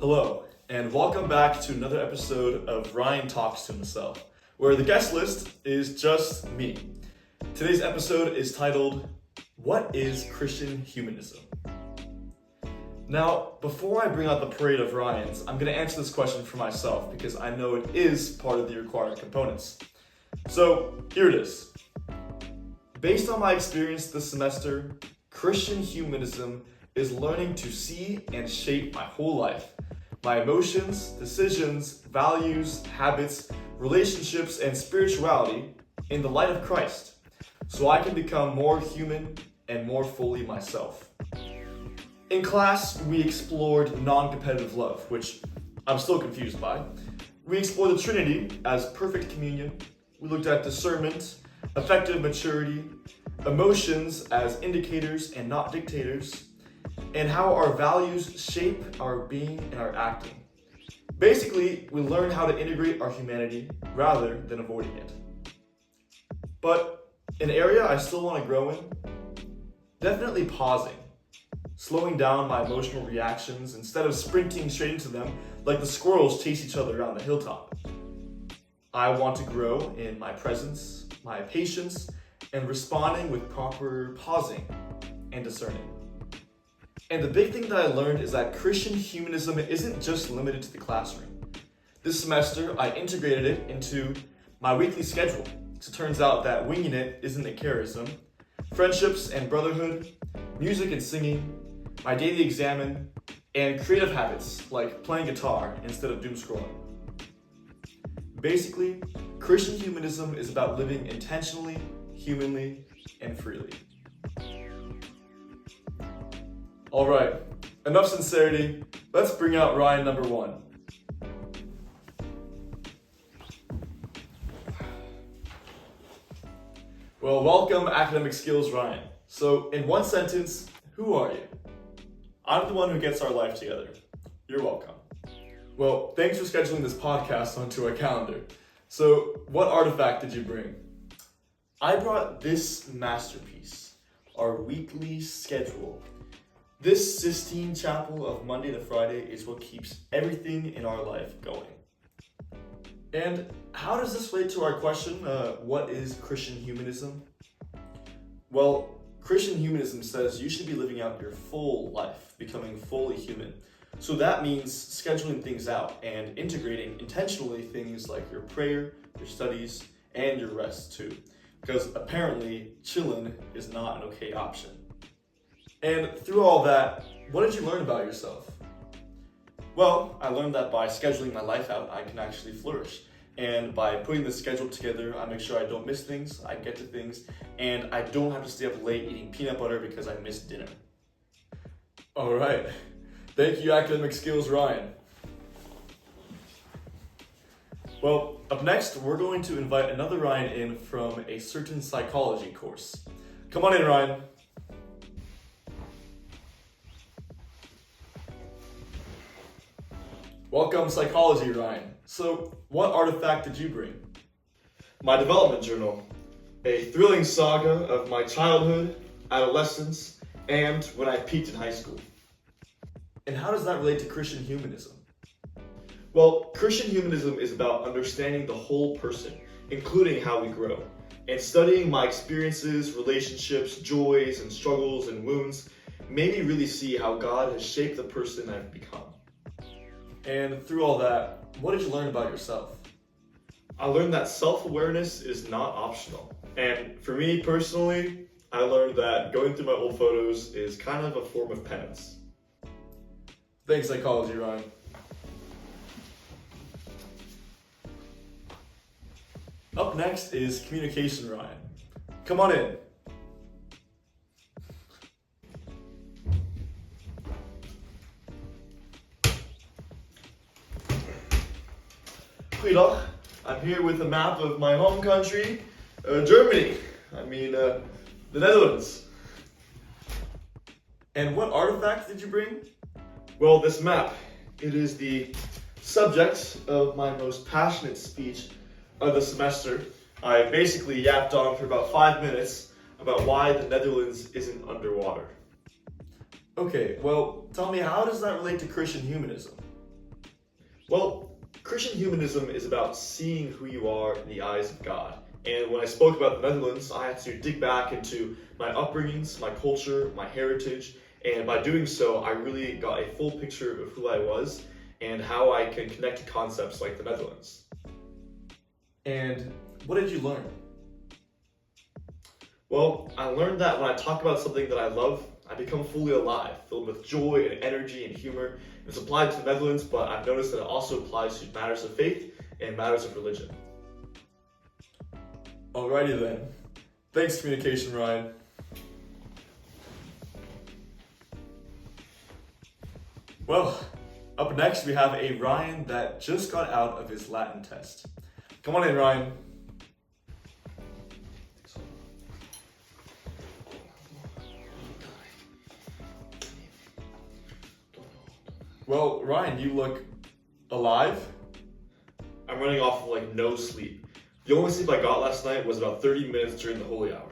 Hello, and welcome back to another episode of Ryan Talks to Himself, where the guest list is just me. Today's episode is titled, What is Christian Humanism? Now, before I bring out the parade of Ryans, I'm going to answer this question for myself because I know it is part of the required components. So, here it is. Based on my experience this semester, Christian humanism is learning to see and shape my whole life. My emotions, decisions, values, habits, relationships, and spirituality in the light of Christ, so I can become more human and more fully myself. In class, we explored non-competitive love, which I'm still confused by. We explored the Trinity as perfect communion. We looked at discernment, affective maturity, emotions as indicators and not dictators, and how our values shape our being and our acting. Basically, we learn how to integrate our humanity rather than avoiding it. But an area I still want to grow in, definitely pausing, slowing down my emotional reactions instead of sprinting straight into them like the squirrels chase each other around the hilltop. I want to grow in my presence, my patience, and responding with proper pausing and discerning. And the big thing that I learned is that Christian humanism isn't just limited to the classroom. This semester, I integrated it into my weekly schedule. So it turns out that winging it isn't a charism. Friendships and brotherhood, music and singing, my daily examen, and creative habits like playing guitar instead of doom scrolling. Basically, Christian humanism is about living intentionally, humanly, and freely. All right, enough sincerity. Let's bring out Ryan number one. Well, welcome Academic Skills Ryan. So, in one sentence, who are you? I'm the one who gets our life together. You're welcome. Well, thanks for scheduling this podcast onto our calendar. So, what artifact did you bring? I brought this masterpiece, our weekly schedule. This Sistine Chapel of Monday to Friday is what keeps everything in our life going. And how does this relate to our question, what is Christian humanism? Well, Christian humanism says you should be living out your full life, becoming fully human. So that means scheduling things out and integrating intentionally things like your prayer, your studies, and your rest too. Because apparently, chillin' is not an okay option. And through all that, what did you learn about yourself? Well, I learned that by scheduling my life out, I can actually flourish. And by putting the schedule together, I make sure I don't miss things, I get to things, and I don't have to stay up late eating peanut butter because I missed dinner. All right. Thank you, Academic Skills Ryan. Well, up next, we're going to invite another Ryan in from a certain psychology course. Come on in, Ryan. Welcome, Psychology Ryan. So, what artifact did you bring? My development journal, a thrilling saga of my childhood, adolescence, and when I peaked in high school. And how does that relate to Christian humanism? Well, Christian humanism is about understanding the whole person, including how we grow, and studying my experiences, relationships, joys, and struggles and wounds made me really see how God has shaped the person I've become. And through all that, what did you learn about yourself? I learned that self-awareness is not optional. And for me personally, I learned that going through my old photos is kind of a form of penance. Thanks, Psychology Ryan. Up next is Communication Ryan. Come on in. Goeiedag, I'm here with a map of my home country, Germany. The Netherlands. And what artifact did you bring? Well, this map, it is the subject of my most passionate speech of the semester. I basically yapped on for about 5 minutes about why the Netherlands isn't underwater. Okay, well, tell me, how does that relate to Christian humanism? Well, Christian humanism is about seeing who you are in the eyes of God. And when I spoke about the Netherlands, I had to dig back into my upbringings, my culture, my heritage, and by doing so, I really got a full picture of who I was and how I can connect to concepts like the Netherlands. And what did you learn? Well, I learned that when I talk about something that I love, I become fully alive, filled with joy and energy and humor. It's applied to the Netherlands, but I've noticed that it also applies to matters of faith and matters of religion. Alrighty then. Thanks, Communication Ryan. Well, up next we have a Ryan that just got out of his Latin test. Come on in, Ryan. Well, Ryan, you look alive. I'm running off of no sleep. The only sleep I got last night was about 30 minutes during the holy hour.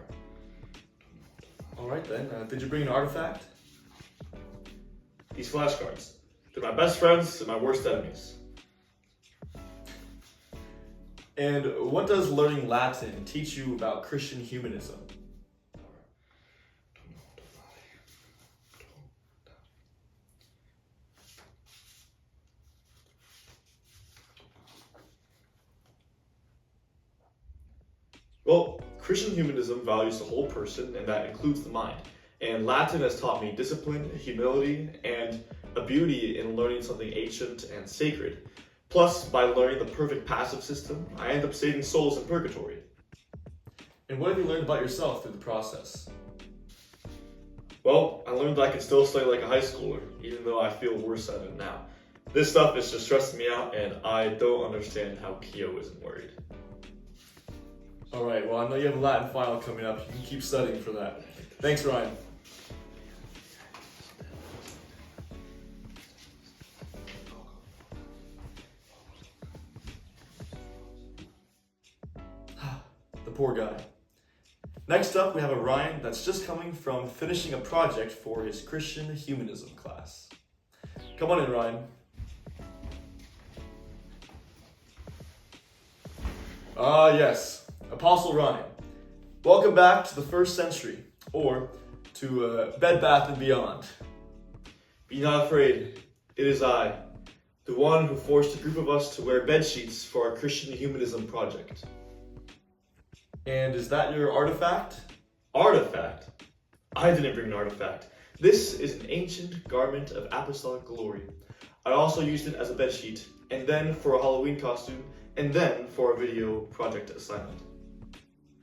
Alright then, did you bring an artifact? These flashcards. They're my best friends and my worst enemies. And what does learning Latin teach you about Christian humanism? Well, Christian humanism values the whole person, and that includes the mind. And Latin has taught me discipline, humility, and a beauty in learning something ancient and sacred. Plus, by learning the perfect passive system, I end up saving souls in purgatory. And what have you learned about yourself through the process? Well, I learned that I can still study like a high schooler, even though I feel worse at it now. This stuff is just stressing me out, and I don't understand how Kyo isn't worried. Alright, well I know you have a Latin final coming up. You can keep studying for that. Thanks, Ryan. The poor guy. Next up, we have a Ryan that's just coming from finishing a project for his Christian humanism class. Come on in, Ryan. Yes, Apostle Ryan. Welcome back to the 1st century, or to Bed Bath & Beyond. Be not afraid, it is I, the one who forced a group of us to wear bed sheets for our Christian humanism project. And is that your artifact? Artifact? I didn't bring an artifact. This is an ancient garment of apostolic glory. I also used it as a bed sheet, and then for a Halloween costume, and then for a video project assignment.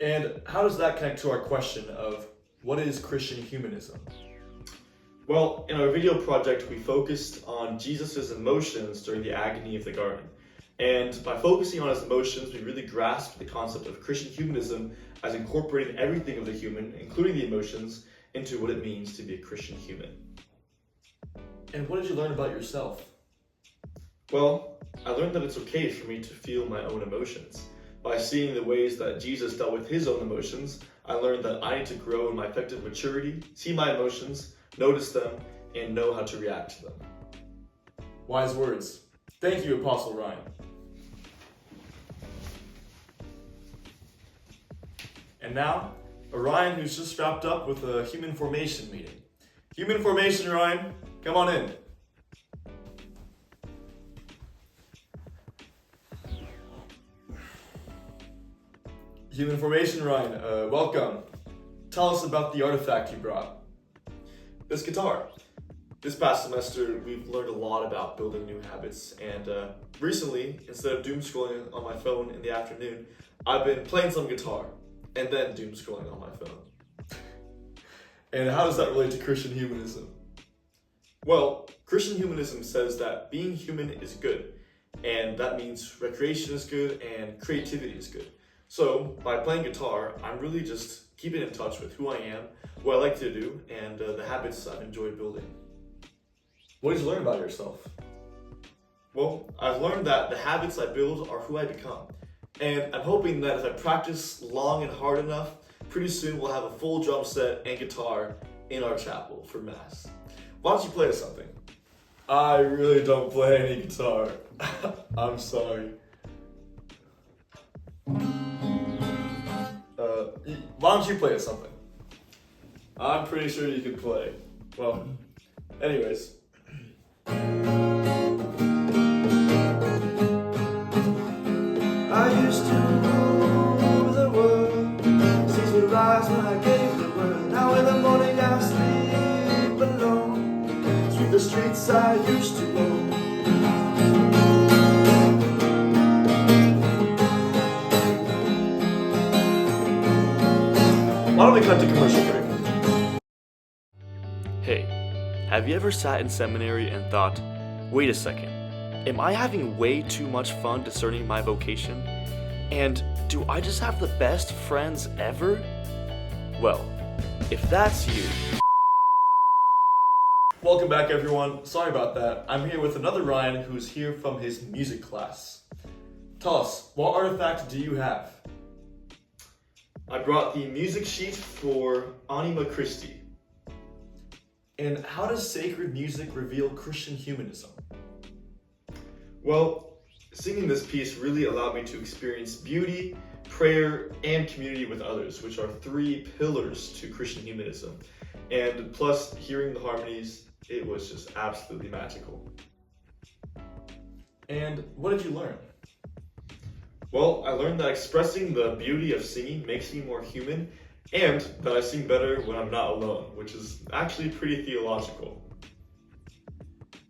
And how does that connect to our question of what is Christian humanism? Well, in our video project, we focused on Jesus' emotions during the agony of the garden. And by focusing on his emotions, we really grasped the concept of Christian humanism as incorporating everything of the human, including the emotions, into what it means to be a Christian human. And what did you learn about yourself? Well, I learned that it's okay for me to feel my own emotions. By seeing the ways that Jesus dealt with his own emotions, I learned that I need to grow in my affective maturity, see my emotions, notice them, and know how to react to them. Wise words. Thank you, Apostle Ryan. And now, Ryan who's just wrapped up with a human formation meeting. Human formation, Ryan, come on in. Human formation, Ryan, welcome. Tell us about the artifact you brought. This guitar. This past semester, we've learned a lot about building new habits, and recently, instead of doom scrolling on my phone in the afternoon, I've been playing some guitar, and then doom scrolling on my phone. And how does that relate to Christian humanism? Well, Christian humanism says that being human is good, and that means recreation is good and creativity is good. So, by playing guitar, I'm really just keeping in touch with who I am, what I like to do, and the habits I've enjoyed building. What did you learn about yourself? Well, I've learned that the habits I build are who I become. And I'm hoping that if I practice long and hard enough, pretty soon we'll have a full drum set and guitar in our chapel for Mass. Why don't you play us something? I really don't play any guitar. I'm sorry. Why don't you play us something? I'm pretty sure you can play. Well, anyways. I used to rule the world. Seas would rise when I gave the word. Now in the morning I sleep alone. Sweep the streets I used to roam. Why don't we cut to commercial break? Hey, have you ever sat in seminary and thought, wait a second, am I having way too much fun discerning my vocation? And do I just have the best friends ever? Well, if that's you... Welcome back, everyone. Sorry about that. I'm here with another Ryan who's here from his music class. Tell us, what artifact do you have? I brought the music sheet for Anima Christi. And how does sacred music reveal Christian humanism? Well, singing this piece really allowed me to experience beauty, prayer, and community with others, which are 3 pillars to Christian humanism. And plus, hearing the harmonies, it was just absolutely magical. And what did you learn? Well, I learned that expressing the beauty of singing makes me more human, and that I sing better when I'm not alone, which is actually pretty theological.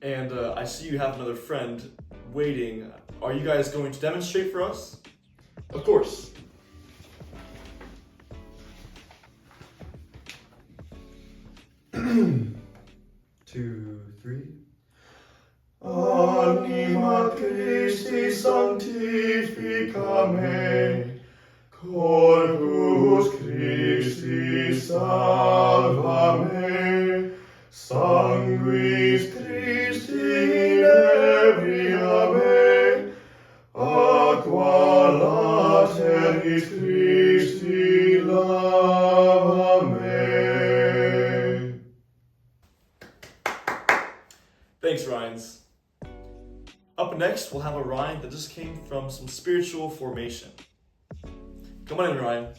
And I see you have another friend waiting. Are you guys going to demonstrate for us? Of course. Two, three. Anima Christi sanctifica me, Corpus Christi salva me, Sanguis Christi nebria me, Aqua lateris Christi lava me. Thanks, Ryans. Up next, we'll have a Ryan that just came from some spiritual formation. Come on in, Ryan.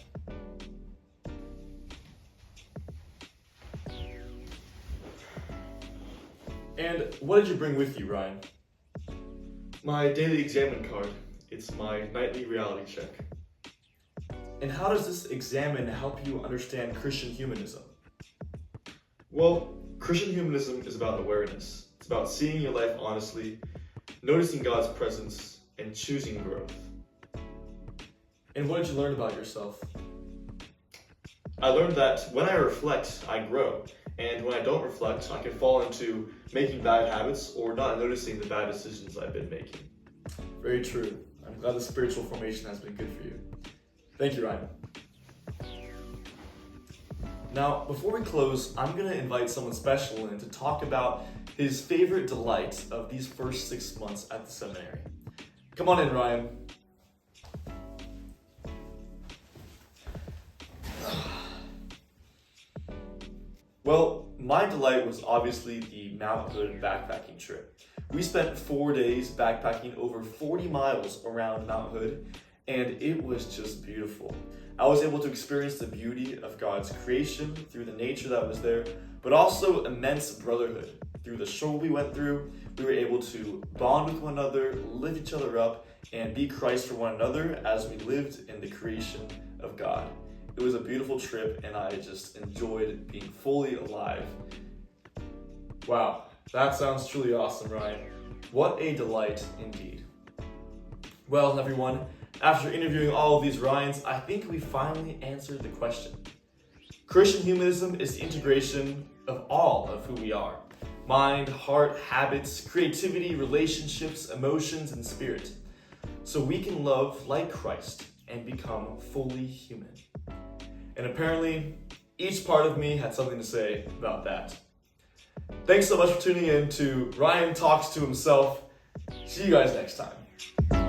And what did you bring with you, Ryan? My daily examine card. It's my nightly reality check. And how does this examine help you understand Christian humanism? Well, Christian humanism is about awareness. It's about seeing your life honestly, noticing God's presence, and choosing growth. And what did you learn about yourself? I learned that when I reflect, I grow. And when I don't reflect, I can fall into making bad habits or not noticing the bad decisions I've been making. Very true. I'm glad the spiritual formation has been good for you. Thank you, Ryan. Now, before we close, I'm going to invite someone special in to talk about his favorite delight of these first 6 months at the seminary. Come on in, Ryan. Well, my delight was obviously the Mount Hood backpacking trip. We spent 4 days backpacking over 40 miles around Mount Hood, and it was just beautiful. I was able to experience the beauty of God's creation through the nature that was there, but also immense brotherhood. Through the struggle we went through, we were able to bond with one another, lift each other up, and be Christ for one another as we lived in the creation of God. It was a beautiful trip, and I just enjoyed being fully alive. Wow, that sounds truly awesome, Ryan. What a delight indeed. Well, everyone, after interviewing all of these Ryans, I think we finally answered the question. Christian humanism is the integration of all of who we are. Mind, heart, habits, creativity, relationships, emotions, and spirit. So we can love like Christ and become fully human. And apparently, each part of me had something to say about that. Thanks so much for tuning in to Ryan Talks to Himself. See you guys next time.